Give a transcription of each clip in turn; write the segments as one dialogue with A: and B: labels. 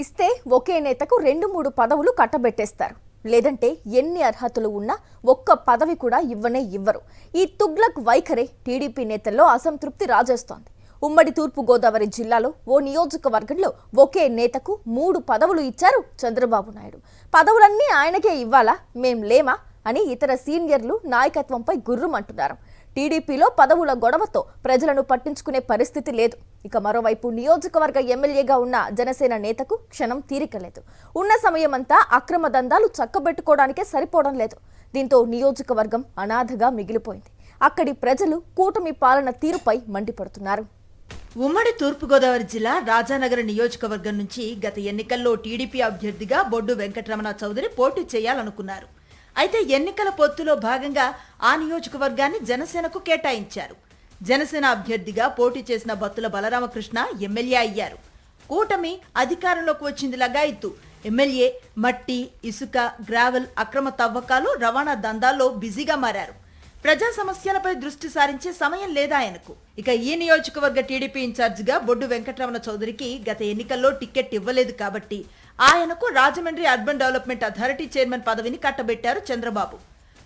A: ఇస్తే ఒకే నేతకు 2-3 పదవులు కట్టబెట్టేస్తారు. లేదంటే ఎన్ని అర్హతలు ఉన్నా ఒక్క పదవి కూడా ఇవ్వరు. ఈ తుగ్లక్ వైఖరే టీడీపీ నేతల్లో అసంతృప్తి రాజేస్తోంది. ఉమ్మడి తూర్పు గోదావరి జిల్లాలో ఓ నియోజకవర్గంలో ఒకే నేతకు 3 పదవులు ఇచ్చారు చంద్రబాబు నాయుడు. పదవులన్నీ ఆయనకే ఇవ్వాలా, మేం లేమా అని ఇతర సీనియర్లు నాయకత్వంపై గుర్రుమంటున్నారు. టీడీపీలో పదవుల గొడవతో ప్రజలను పట్టించుకునే పరిస్థితి లేదు. ఇక మరోవైపు నియోజకవర్గ ఎమ్మెల్యేగా ఉన్న జనసేన నేతకు క్షణం తీరిక లేదు. ఉన్న సమయమంతా అక్రమ దందాలు చక్కబెట్టుకోవడానికే సరిపోవడం లేదు. దీంతో నియోజకవర్గం అనాథగా మిగిలిపోయింది. అక్కడి ప్రజలు కూటమి పాలన తీరుపై మండిపడుతున్నారు.
B: ఉమ్మడి తూర్పుగోదావరి జిల్లా రాజానగర నియోజకవర్గం నుంచి గత ఎన్నికల్లో టీడీపీ అభ్యర్థిగా బొడ్డు వెంకటరమణ చౌదరి పోటీ చేయాలనుకున్నారు. అయితే ఎన్నికల పొత్తులో భాగంగా ఆ నియోజకవర్గాన్ని జనసేనకు కేటాయించారు. జనసేన అభ్యర్థిగా పోటీ చేసిన బత్తుల బలరామకృష్ణ ఎమ్మెల్యే అయ్యారు. కూటమి అధికారంలోకి వచ్చింది లగాయత్తు. ఎమ్మెల్యే మట్టి, ఇసుక, గ్రావెల్ అక్రమ తవ్వకాలు, రవాణా దందాల్లో బిజీగా మారారు. ప్రజా సమస్యలపై దృష్టి సారించే సమయం లేదా ఆయనకు. ఇక ఈ నియోజకవర్గ టీడీపీ ఇన్ఛార్జిగా బొడ్డు వెంకటరమణ చౌదరికి గత ఎన్నికల్లో టికెట్ ఇవ్వలేదు కాబట్టి ఆయనకు Rajahmundry urban development authority chairman పదవిని కట్టబెట్టారు చంద్రబాబు.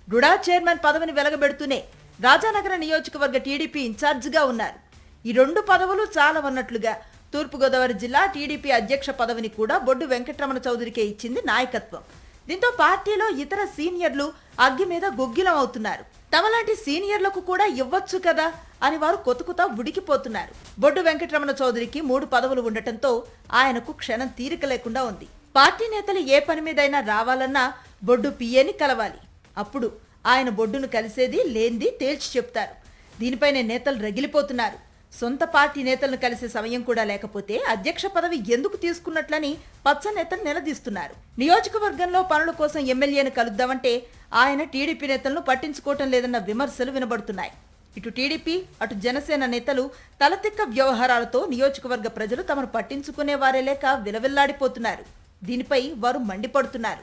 B: రుడా చైర్మన్ పదవిని వెలగబెడుతూనే రాజానగర నియోజకవర్గ టీడీపీ ఇన్ఛార్జిగా ఉన్నారు. ఈ 2 పదవులు చాలవన్నట్లుగా తూర్పుగోదావరి జిల్లా టీడీపీ అధ్యక్ష పదవిని కూడా బొడ్డు వెంకటరమణ చౌదరికే ఇచ్చింది నాయకత్వం. దీంతో పార్టీలో ఇతర సీనియర్లు అగ్గి మీద గుగ్గిలం అవుతున్నారు. తమలాంటి సీనియర్లకు కూడా ఇవ్వచ్చు కదా అని వారు కొత్త ఉడికిపోతున్నారు. బొడ్డు వెంకటరమణ చౌదరికి 3 పదవులు ఉండటంతో ఆయనకు క్షణం తీరిక లేకుండా ఉంది. పార్టీ నేతలు ఏ పని మీదైనా రావాలన్నా బొడ్డు పిఏని కలవాలి. అప్పుడు ఆయన బొడ్డును కలిసేది లేంది తేల్చి చెప్తారు. దీనిపైనే నేతలు రగిలిపోతున్నారు. సొంత పార్టీ నేతలను కలిసే సమయం కూడా లేకపోతే అధ్యక్ష పదవి ఎందుకు తీసుకున్నట్లని పచ్చ నేతలు నిలదీస్తున్నారు. నియోజకవర్గంలో పనుల కోసం ఎమ్మెల్యేను కలుద్దామంటే ఆయన టీడీపీ నేతలను పట్టించుకోవటం లేదన్న విమర్శలు వినబడుతున్నాయి. ఇటు టీడీపీ అటు జనసేన నేతలు తలతిక్క వ్యవహారాలతో నియోజకవర్గ ప్రజలు తమను పట్టించుకునే వారే లేక విలవిల్లాడిపోతున్నారు. దీనిపై వారు మండిపడుతున్నారు.